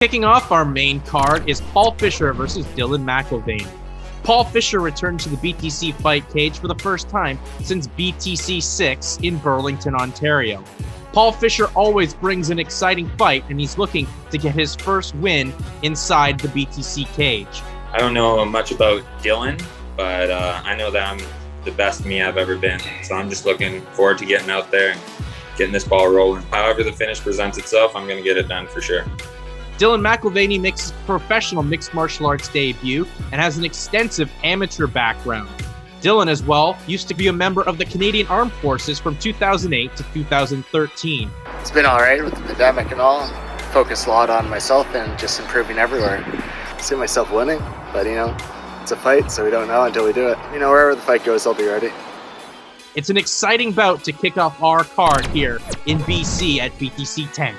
Kicking off our main card is Paul Fisher versus Dylan McIlvenny. Paul Fisher returned to the BTC Fight cage for the first time since BTC 6 in Burlington, Ontario. Paul Fisher always brings an exciting fight, and he's looking to get his first win inside the BTC cage. I don't know much about Dylan, but I know that I'm the best me I've ever been. So I'm just looking forward to getting out there and getting this ball rolling. However the finish presents itself, I'm going to get it done for sure. Dylan McIlvenny makes his professional mixed martial arts debut and has an extensive amateur background. Dylan, as well, used to be a member of the Canadian Armed Forces from 2008 to 2013. It's been all right with the pandemic and all. Focused a lot on myself and just improving everywhere. I see myself winning, but it's a fight, so we don't know until we do it. Wherever the fight goes, I'll be ready. It's an exciting bout to kick off our card here in BC at BTC 10.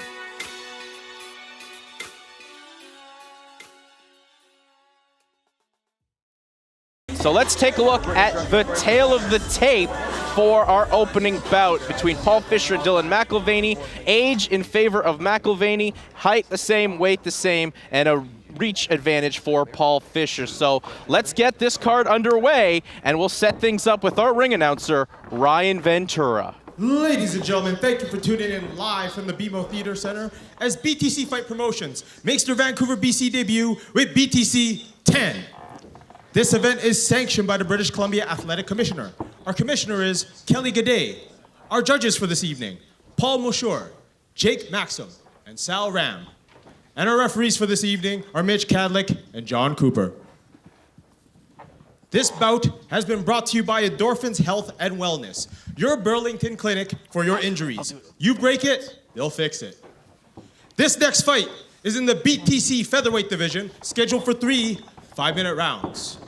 So let's take a look at the tail of the tape for our opening bout between Paul Fisher and Dylan McIlvenny. Age in favor of McIlvenny, height the same, weight the same, and a reach advantage for Paul Fisher. So let's get this card underway, and we'll set things up with our ring announcer, Ryan Ventura. Ladies and gentlemen, thank you for tuning in live from the BMO Theatre Centre as BTC Fight Promotions makes their Vancouver, BC debut with BTC 10. This event is sanctioned by the British Columbia Athletic Commissioner. Our commissioner is Kelly Gaudet. Our judges for this evening, Paul Mouchur, Jake Maxim, and Sal Ram. And our referees for this evening are Mitch Cadlick and John Cooper. This bout has been brought to you by Endorphins Health and Wellness, your Burlington clinic for your injuries. You break it, they'll fix it. This next fight is in the BTC Featherweight division, scheduled for 3 5-minute rounds.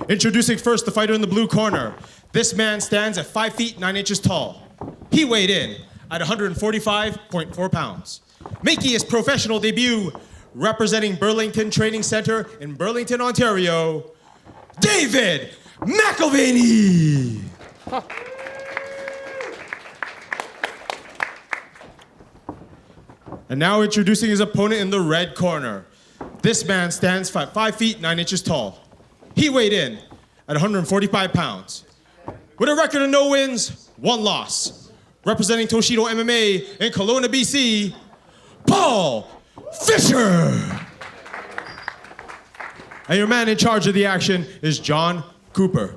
Introducing first the fighter in the blue corner. This man stands at 5 feet 9 inches tall. He weighed in at 145.4 pounds. Making his professional debut, representing Burlington Training Center in Burlington, Ontario, David McIlvenny! And now introducing his opponent in the red corner. This man stands at 5 feet 9 inches tall. He weighed in at 145 pounds. With a record of no wins, 1 loss. Representing Toshido MMA in Kelowna, BC, Paul Fisher! And your man in charge of the action is John Cooper.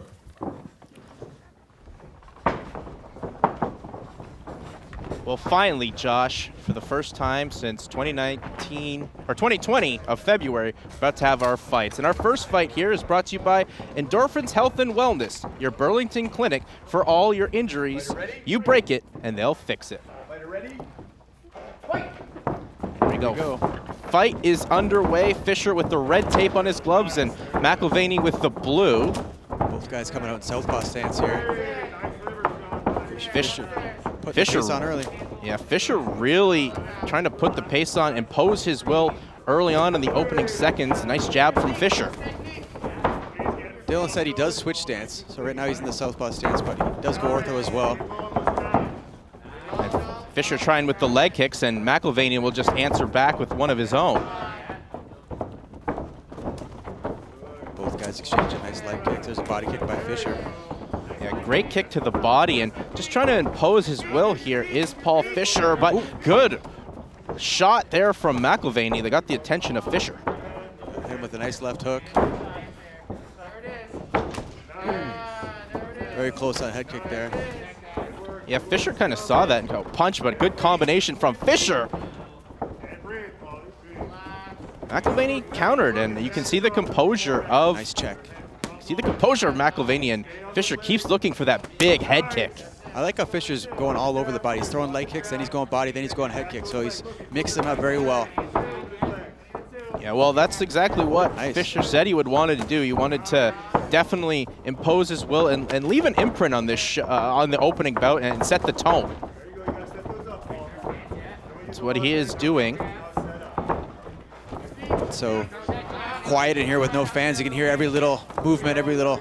Well, finally, Josh, for the first time since 2020 of February, we're about to have our fights. And our first fight here is brought to you by Endorphins Health and Wellness, your Burlington clinic for all your injuries. You break it, and they'll fix it. Here we go. Fight is underway. Fisher with the red tape on his gloves and McIlvenny with the blue. Both guys coming out in southpaw stance here. Fisher put the pace on early. Yeah, Fisher really trying to put the pace on, impose his will early on in the opening seconds. Nice jab from Fisher. Dylan said he does switch stance, so right now he's in the southpaw stance, but he does go ortho as well. And Fisher trying with the leg kicks, and McIlvenny will just answer back with one of his own. Both guys exchanging nice leg kicks. There's a body kick by Fisher. Yeah, great kick to the body, and just trying to impose his will here is Paul Fisher, but good shot there from McIlvenny. They got the attention of Fisher. Him with a nice left hook. Very close on head kick there. Yeah, Fisher kind of saw that and go punch, but good combination from Fisher. McIlvenny countered, and you can see the composure of... Nice check. See the composure of McIlvenny, and Fisher keeps looking for that big head kick. I like how Fisher's going all over the body. He's throwing leg kicks, then he's going body, then he's going head kicks. So he's mixed them up very well. Yeah, well, that's exactly what Fisher said he would wanted to do. He wanted to definitely impose his will and leave an imprint on this on the opening bout and set the tone. That's what he is doing. So quiet in here with no fans. You can hear every little movement, every little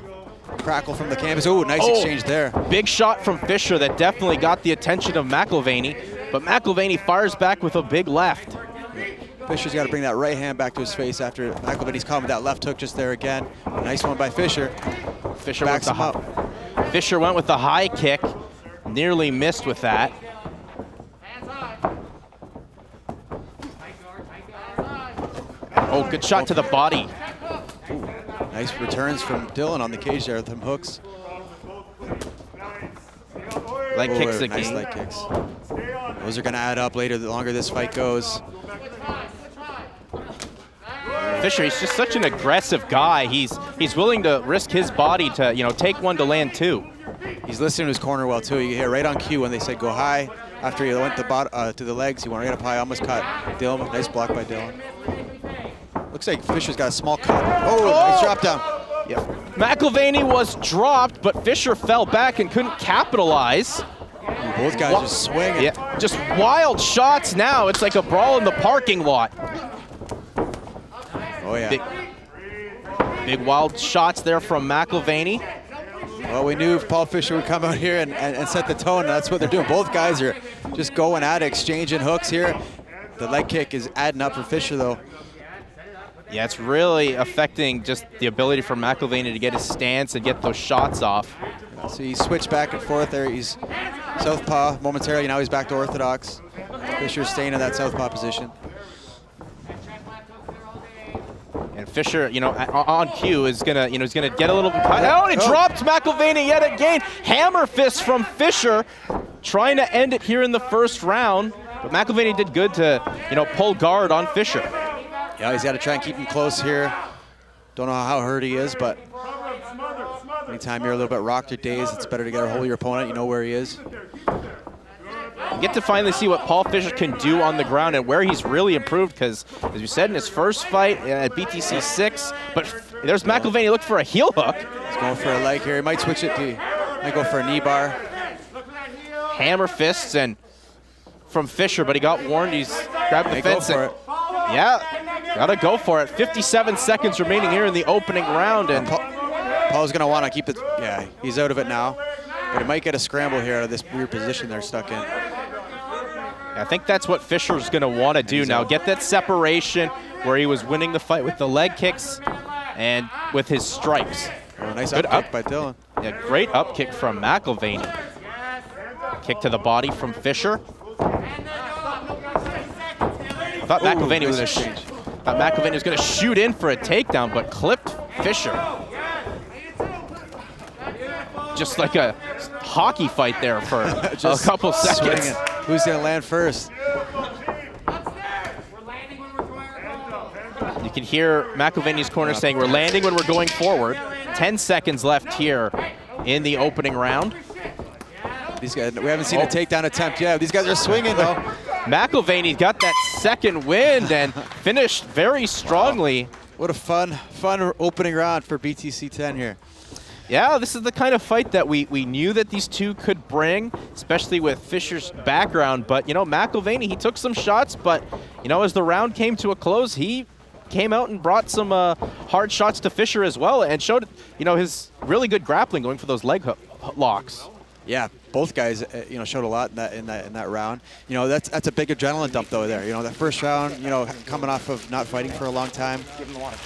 crackle from the canvas. Oh, nice exchange there. Big shot from Fisher that definitely got the attention of McIlvenny, but McIlvenny fires back with a big left. Fisher's got to bring that right hand back to his face after McIlvenny's caught with that left hook just there again. Nice one by Fisher. Fisher backs him up. Fisher went with the high kick, nearly missed with that. Oh, good shot to the body. Ooh, nice returns from Dylan on the cage there with them hooks. Leg kicks again. Nice leg kicks. Those are going to add up later the longer this fight goes. Fisher, he's just such an aggressive guy. He's willing to risk his body to, you know, take one to land two. He's listening to his corner well too. You hear right on cue when they said go high. After he went to the legs, he went right up high, almost caught Dylan. Nice block by Dylan. Looks like Fisher's got a small cut. Oh, nice drop down. Yep. McIlvenny was dropped, but Fisher fell back and couldn't capitalize. Ooh, both guys are swinging. Yeah, just wild shots now. It's like a brawl in the parking lot. Oh yeah. Big wild shots there from McIlvenny. Well, we knew Paul Fisher would come out here and set the tone, and that's what they're doing. Both guys are just going at it, exchanging hooks here. The leg kick is adding up for Fisher, though. Yeah, it's really affecting just the ability for McIlvenny to get his stance and get those shots off. So he switched back and forth there. He's southpaw momentarily. Now he's back to orthodox. Fisher's staying in that southpaw position. And Fisher, you know, on cue is gonna, you know, he's gonna get a little. Oh, and he dropped McIlvenny yet again. Hammer fist from Fisher, trying to end it here in the first round. But McIlvenny did good to, you know, pull guard on Fisher. Yeah, he's got to try and keep him close here. Don't know how hurt he is, but anytime you're a little bit rocked or dazed, it's better to get a hold of your opponent. You know where he is. You get to finally see what Paul Fisher can do on the ground and where he's really improved, because, as you said, in his first fight at BTC 6, but there's McIlvenny looking for a heel hook. He's going for a leg here. He might switch it to, might go for a knee bar. Hammer fists and from Fisher, but he got warned. He's grabbed the fence. Go for it. Yeah, gotta go for it. 57 seconds remaining here in the opening round, and Paul's gonna want to keep it. Yeah, he's out of it now, but he might get a scramble here out of this weird position they're stuck in. I think that's what Fisher's gonna want to do now. Get that separation where he was winning the fight with the leg kicks and with his strikes. Oh, nice up kick by Dylan. Yeah, great up kick from McIlvenny. Kick to the body from Fisher. I thought McIlvenny was going to shoot in for a takedown, but clipped Fisher. Just like a hockey fight there for a couple seconds. Swinging. Who's going to land first? You can hear McIlvenny's corner saying, we're landing when we're going forward. 10 seconds left here in the opening round. These guys, we haven't seen a takedown attempt yet. These guys are swinging, though. McIlvenny got that second wind and finished very strongly. What a fun opening round for BTC 10 here. Yeah, this is the kind of fight that we knew that these two could bring, especially with Fisher's background. But, you know, McIlvenny, he took some shots, but, you know, as the round came to a close, he came out and brought some hard shots to Fisher as well and showed, you know, his really good grappling going for those leg locks. Yeah, both guys, you know, showed a lot in that round. You know, that's a big adrenaline dump though there. You know, that first round, you know, coming off of not fighting for a long time. Give him the water.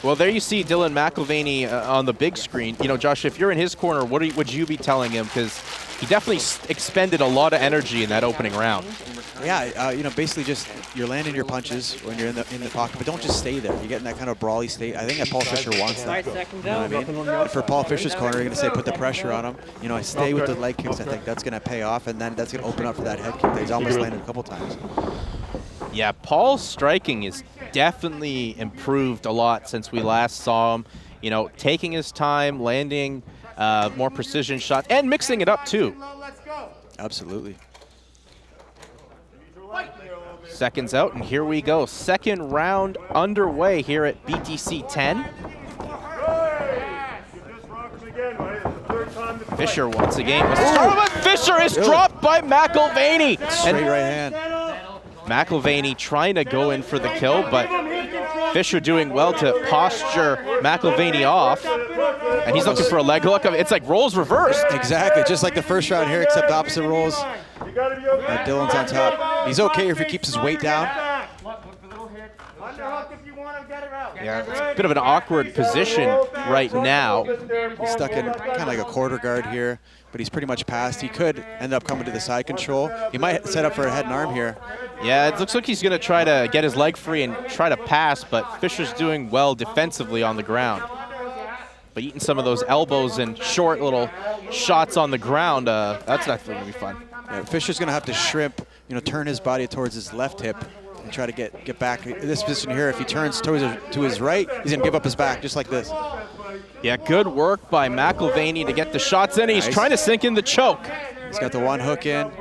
Well, there you see Dylan McIlvenny on the big screen. You know, Josh, if you're in his corner, what would you be telling him? Because he definitely expended a lot of energy in that opening round. Yeah, you know, basically just you're landing your punches when you're in the pocket, but don't just stay there. You get in that kind of brawly state. I think that Paul Fisher wants that. You know what I mean? And for Paul Fisher's corner, you're going to say put the pressure on him. You know, stay with the leg kicks. I think that's going to pay off, and then that's going to open up for that head kick that he's almost landed a couple times. Yeah, Paul's striking is definitely improved a lot since we last saw him. You know, taking his time, landing more precision shots, and mixing it up too. Absolutely. Seconds out, and here we go. Second round underway here at BTC 10. Fisher once again. Fisher is dropped by McIlvenny. Straight right hand. McIlvenny trying to go in for the kill, but Fisher doing well to posture McIlvenny off. And he's looking for a leg hook. It's like roles reversed. Exactly, just like the first round here, except opposite roles. Dylan's on top. He's okay if he keeps his weight down. Yeah, it's a bit of an awkward position right now. He's stuck in kind of like a quarter guard here, but he's pretty much passed. He could end up coming to the side control. He might set up for a head and arm here. Yeah, it looks like he's going to try to get his leg free and try to pass, but Fisher's doing well defensively on the ground. But eating some of those elbows and short little shots on the ground, that's definitely going to be fun. Yeah, Fisher's going to have to shrimp, turn his body towards his left hip and try to get back. In this position here, if he turns to his right, he's going to give up his back just like this. Yeah, good work by McIlvenny to get the shots in. He's Nice. trying to sink in the choke. He's got the one hook in.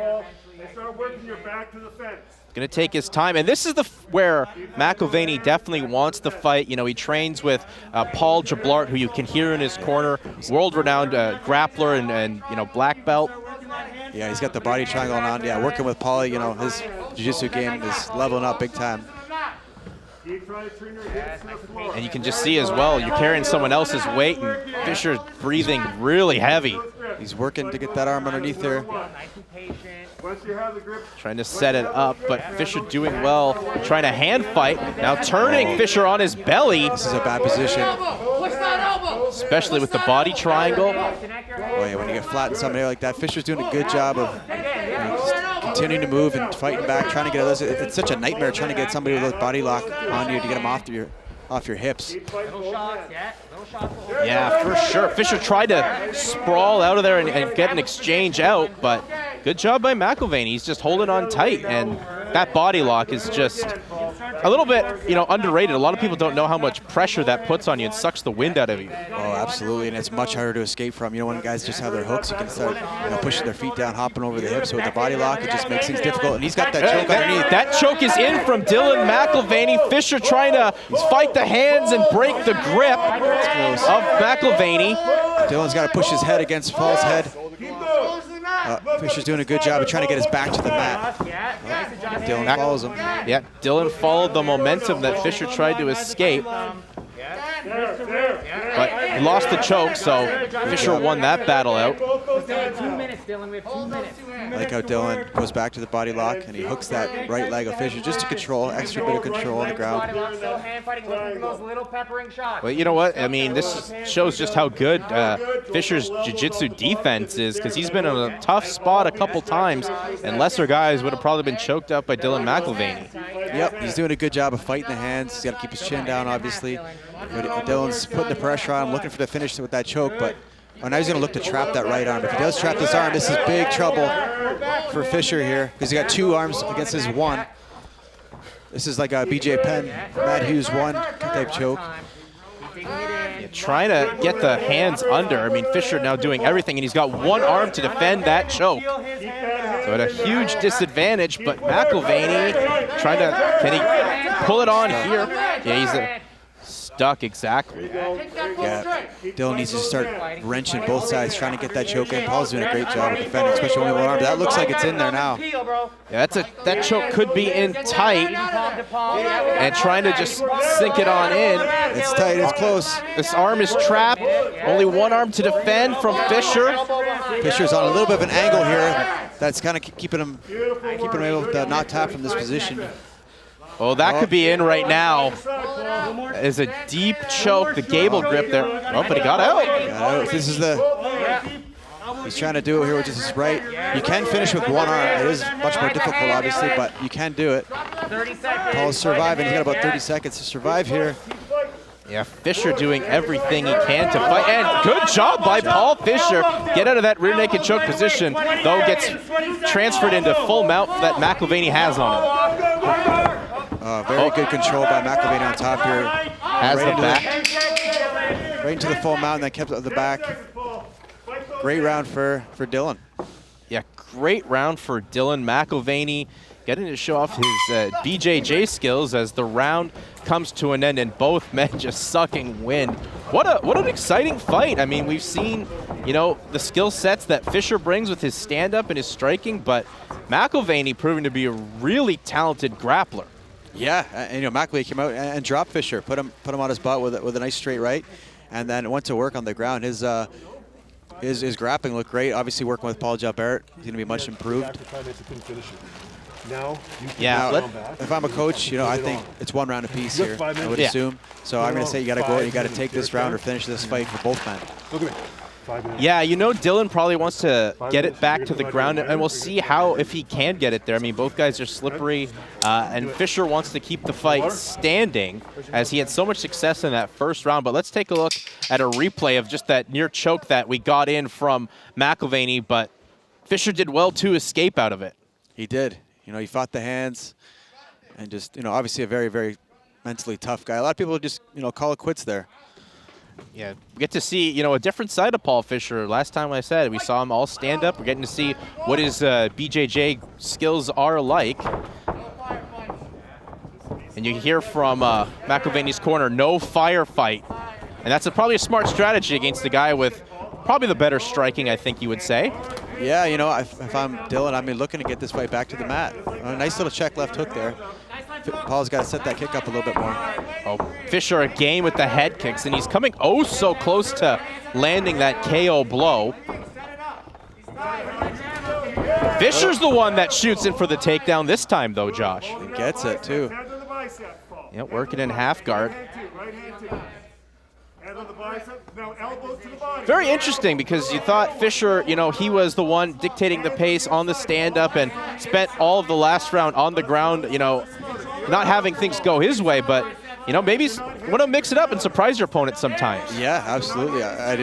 Going to take his time, and this is where McIlvenny definitely wants to fight. He trains with Paul Jablart, who you can hear in his corner, world-renowned grappler and black belt. Yeah, he's got the body triangle on. Yeah, working with Paulie, his jiu-jitsu game is leveling up big time. And you can just see as well, you're carrying someone else's weight, and Fisher's breathing really heavy. He's working to get that arm underneath there. Trying to set it up, but Fisher doing well, trying to hand fight. Now turning Fisher on his belly. This is a bad position. Especially with the body triangle. Oh yeah, when you get flat in somebody like that, Fisher's doing a good job of just continuing to move and fighting back, trying to get others. It's such a nightmare trying to get somebody with a body lock on you to get them off your hips. Yeah, for sure. Fisher tried to sprawl out of there and get an exchange out, but good job by McIlvenny. He's just holding on tight, and that body lock is just a little bit, underrated. A lot of people don't know how much pressure that puts on you. It sucks the wind out of you. Oh, absolutely, and it's much harder to escape from. When guys just have their hooks, you can start, pushing their feet down, hopping over the hips. So with the body lock, it just makes things difficult. And he's got that choke underneath. That choke is in from Dylan McIlvenny. Fisher trying to fight the hands and break the grip of McIlvenny. Dylan's got to push his head against Paul's head. Fisher's doing a good job of trying to get his back to the mat. Dylan follows him. Yeah, Dylan followed the momentum that Fisher tried to escape. But he lost the choke, so Fisher won that battle out. I like how Dylan goes back to the body lock and he hooks that right leg of Fisher just to control, extra bit of control on the ground. Well, you know what? I mean, this shows just how good Fisher's jiu-jitsu defense is, because he's been in a tough spot a couple times, and lesser guys would have probably been choked up by Dylan McIlvenny. Yep, he's doing a good job of fighting the hands. He's got to keep his chin down, obviously. But Dylan's putting the pressure on him, looking for the finish with that choke, but now he's going to look to trap that right arm. If he does trap this arm, this is big trouble for Fisher here, because he's got two arms against his one. This is like a BJ Penn, Matt Hughes one type choke. Yeah, trying to get the hands under. I mean, Fisher now doing everything, and he's got one arm to defend that choke. So at a huge disadvantage, but McIlvenny can he pull it on here? Yeah, he's stuck, exactly. Yeah, Dylan needs to start wrenching both sides, trying to get that choke in. Paul's doing a great job of defending, especially only one arm. That looks like it's in there now. Yeah, that choke could be in tight, and trying to just sink it on in. It's tight, it's close. This arm is trapped. Only one arm to defend from Fisher. Fisher's on a little bit of an angle here. That's kind of keeping him able to not tap from this position. Oh, that could be in right now. Is a deep choke, the gable grip there. Oh, but he got out. This is he's trying to do it here with just his right. You can finish with one arm. It is much more difficult, obviously, but you can do it. Paul's surviving. He's got about 30 seconds to survive here. Yeah, Fisher doing everything he can to fight. And good job by Paul Fisher. Get out of that rear naked choke position, though gets transferred into full mount that McIlvenny has on him. Very good control by McIlvenny on top here. Has the back. Right into the full mount and then kept it at the back. Great round for Dylan. Yeah, great round for Dylan McIlvenny, getting to show off his BJJ skills as the round comes to an end and both men just sucking wind. What an exciting fight. I mean, we've seen, the skill sets that Fisher brings with his stand-up and his striking, but McIlvenny proving to be a really talented grappler. Yeah, and McIlvenny came out and dropped Fisher, put him on his butt with a nice straight right, and then went to work on the ground. His grappling looked great. Obviously, working with Paul Jablart, he's going to be much improved. Yeah, If I'm a coach, you know, I think it's 1 round apiece here, I would assume. So I'm going to say you got to go, you got to take this round or finish this fight for both men. yeah, you know, Dylan probably wants to get it back to the ground, and we'll see if he can get it there. I mean, both guys are slippery, and Fisher wants to keep the fight standing as he had so much success in that first round. But let's take a look at a replay of just that near choke that we got in from McIlvenny, but Fisher did well to escape out of it. He did. You know, he fought the hands and just, you know, obviously a very, very mentally tough guy. A lot of people just, you know, call it quits there. Yeah, we get to see, you know, a different side of Paul Fisher. Last time I said we saw him all stand up. We're getting to see what his BJJ skills are like. And you hear from McIlvenny's corner, no firefight. And that's probably a smart strategy against the guy with probably the better striking, I think you would say. Yeah, you know, if I'm Dylan, I'm looking to get this fight back to the mat. A nice little check left hook there. Paul's got to set that kick up a little bit more. Oh, Fisher again with the head kicks, and he's coming oh so close to landing that KO blow. Fisher's the one that shoots in for the takedown this time, though, Josh. He gets it, too. Yeah, working in half guard. Very interesting, because you thought Fisher, you know, he was the one dictating the pace on the stand-up and spent all of the last round on the ground, you know, not having things go his way, but, you know, maybe want to mix it up and surprise your opponent sometimes. Yeah, absolutely. I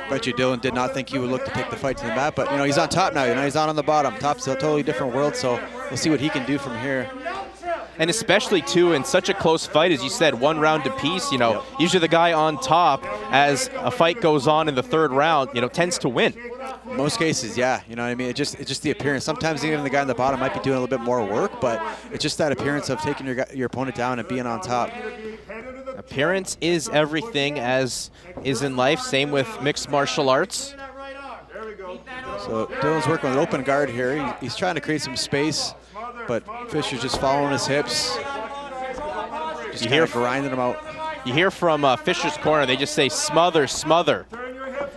bet you Dylan did not think he would look to take the fight to the mat, but, you know, he's on top now. You know, he's not on the bottom. Top's a totally different world, so we'll see what he can do from here. And especially, too, in such a close fight, as you said, 1 round apiece, you know, usually the guy on top, as a fight goes on in the 3rd round, you know, tends to win. Most cases, yeah. You know what I mean? It's just the appearance. Sometimes even the guy on the bottom might be doing a little bit more work, but it's just that appearance of taking your opponent down and being on top. Appearance is everything, as is in life. Same with mixed martial arts. So Dylan's working with an open guard here. He's trying to create some space, but Fisher's just following his hips. Just kind of grinding him out. You hear from Fisher's corner, they just say smother, smother.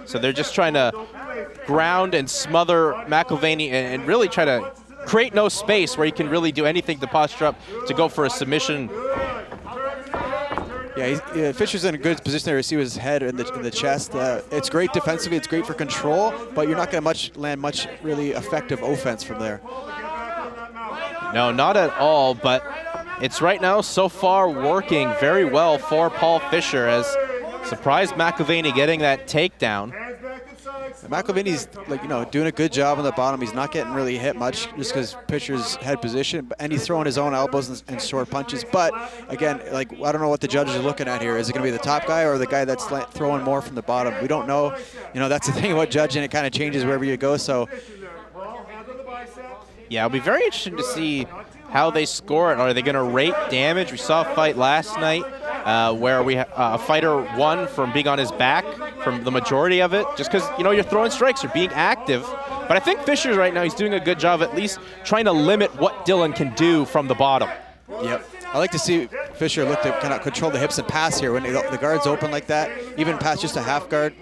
So they're just trying to ground and smother McIlvenny and really try to create no space where he can really do anything to posture up to go for a submission. Yeah, Fisher's in a good position there to see his head in the chest. It's great defensively, it's great for control, but you're not going to land much really effective offense from there. No, not at all, but it's right now so far working very well for Paul Fisher, as surprised McIlvenny getting that takedown. McIlvenny's, like, you know, doing a good job on the bottom. He's not getting really hit much just because Fisher's head position, and he's throwing his own elbows and short punches. But again, like, I don't know what the judges are looking at here. Is it going to be the top guy or the guy that's throwing more from the bottom? We don't know. You know, that's the thing about judging. It kind of changes wherever you go. So yeah, it'll be very interesting to see how they score it. Are they going to rate damage? We saw a fight last night where a fighter won from being on his back from the majority of it, just because, you know, you're throwing strikes, you're being active. But I think Fisher right now, he's doing a good job at least trying to limit what Dylan can do from the bottom. Yep. I like to see Fisher look to kind of control the hips and pass here when the guard's open like that, even past just a half guard.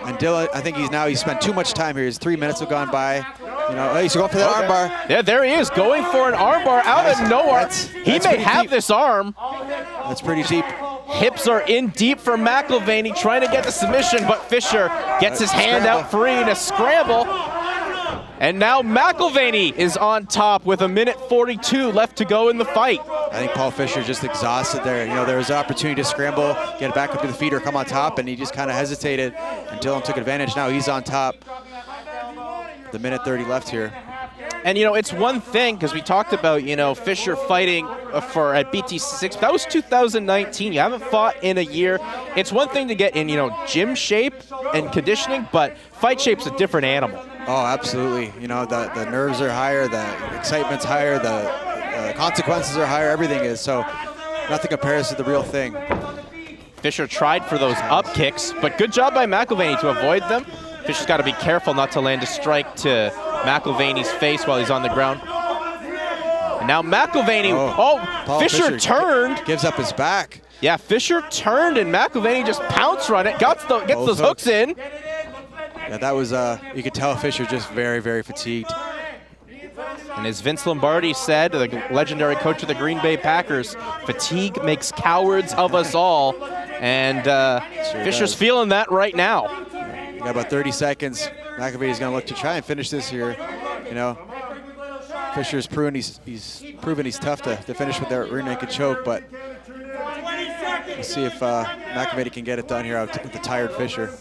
And Dylan, I think he's spent too much time here. His 3 minutes have gone by. You know, he's going for that armbar. Yeah, there he is, going for an armbar out of nowhere. He may have this arm. That's pretty deep. Hips are in deep for McIlvenny, trying to get the submission, but Fisher gets his hand out free in a scramble. And now McIlvenny is on top with 1:42 left to go in the fight. I think Paul Fisher just exhausted there. You know, there was an opportunity to scramble, get it back up to the feet or come on top, and he just kind of hesitated, and Dylan took advantage. Now he's on top. The 1:30 left here. And, you know, it's one thing, because we talked about, you know, Fisher fighting at BTC 6. That was 2019. You haven't fought in a year. It's one thing to get in, you know, gym shape and conditioning, but fight shape's a different animal. Oh, absolutely. You know, the nerves are higher, the excitement's higher, the consequences are higher, everything is. So nothing compares to the real thing. Fisher tried for those up kicks, but good job by McIlvenny to avoid them. Fisher's got to be careful not to land a strike to McIlvenny's face while he's on the ground. And now McIlvenny, Fisher turned. Gives up his back. Yeah, Fisher turned and McIlvenny just pounced on it, gets those hooks in. Yeah, that was, you could tell Fisher just very, very fatigued. And And as Vince Lombardi said, the legendary coach of the Green Bay Packers, fatigue makes cowards of us all. And Fisher's feeling that right now. Got about 30 seconds. McIlvenny's going to look to try and finish this here. You know, Fisher's proven he's tough to finish with that rear naked choke, but we'll see if McIlvenny can get it done here with the tired Fisher.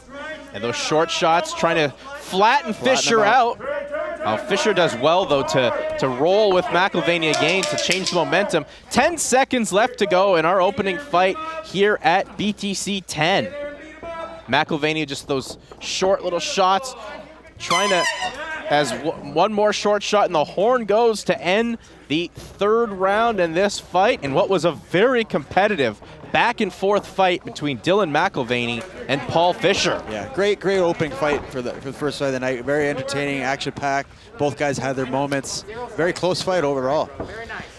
And those short shots trying to flatten Fisher out. Fisher does well, though, to roll with McIlvenny again to change the momentum. 10 seconds left to go in our opening fight here at BTC 10. McIlvenny, just those short little shots, trying to, as one more short shot, and the horn goes to end the third round in this fight, and what was a very competitive back and forth fight between Dylan McIlvenny and Paul Fisher. Yeah, great opening fight for the first fight of the night. Very entertaining, action-packed. Both guys had their moments. Very close fight overall.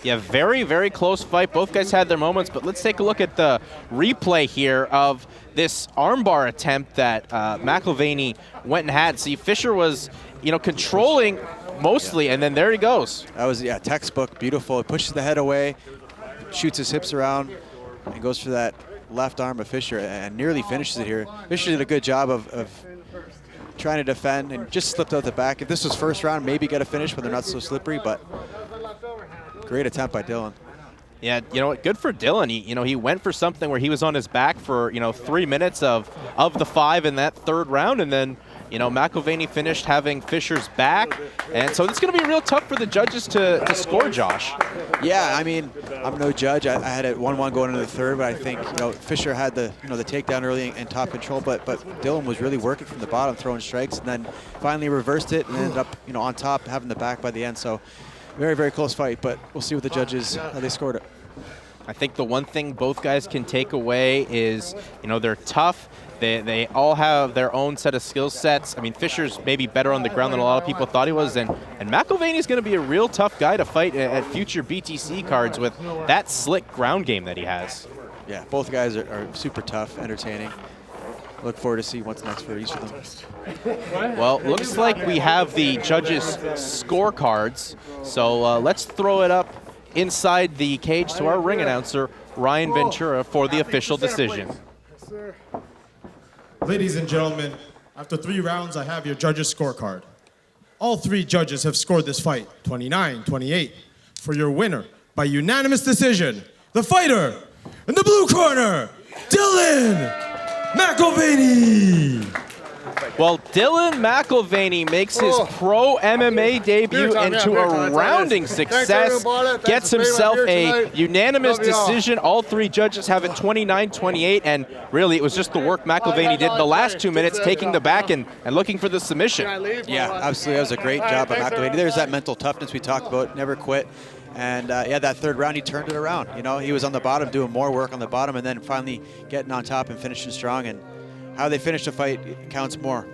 Yeah, very close fight. Both guys had their moments, but let's take a look at the replay here of this armbar attempt that McIlvenny went and had. See, Fisher was, controlling mostly, and then there he goes. That was, textbook, beautiful. He pushes the head away, shoots his hips around, and goes for that left arm of Fisher and nearly finishes it here. Fisher did a good job of trying to defend and just slipped out the back. If this was first round, maybe get a finish when they're not so slippery, but great attempt by Dylan. Yeah, good for Dylan. He went for something where he was on his back for, 3 minutes of the 5 in that third round, and then, McIlvenny finished having Fisher's back. And so it's going to be real tough for the judges to score, Josh. Yeah, I mean, I'm no judge. I had it 1-1 going into the third, but I think, Fisher had the takedown early and top control, but Dylan was really working from the bottom, throwing strikes, and then finally reversed it and ended up, on top, having the back by the end. So very close fight, but we'll see what the judges, how they scored it. I think the one thing both guys can take away is, they're tough. They all have their own set of skill sets. I mean, Fisher's maybe better on the ground than a lot of people thought he was, and McIlvenny's going to be a real tough guy to fight at future BTC cards with that slick ground game that he has. Yeah, both guys are super tough, entertaining. Look forward to see what's next for each of them. Well, looks like we have the judges' scorecards, so let's throw it up inside the cage to our ring announcer, Ryan Ventura, for the official decision. Ladies and gentlemen, after 3 rounds, I have your judges' scorecard. All 3 judges have scored this fight 29-28. For your winner, by unanimous decision, the fighter in the blue corner, Dylan McIlvenny. Well, Dylan McIlvenny makes his pro MMA debut into a rounding success, gets himself a unanimous decision. All 3 judges have it 29-28, and really it was just the work McIlvenny did in the last 2 minutes, taking the back and looking for the submission. Yeah, absolutely. That was a great job by McIlvenny. There's that mental toughness we talked about, never quit. And that third round, he turned it around. He was on the bottom, doing more work on the bottom, and then finally getting on top and finishing strong. And how they finish the fight counts more.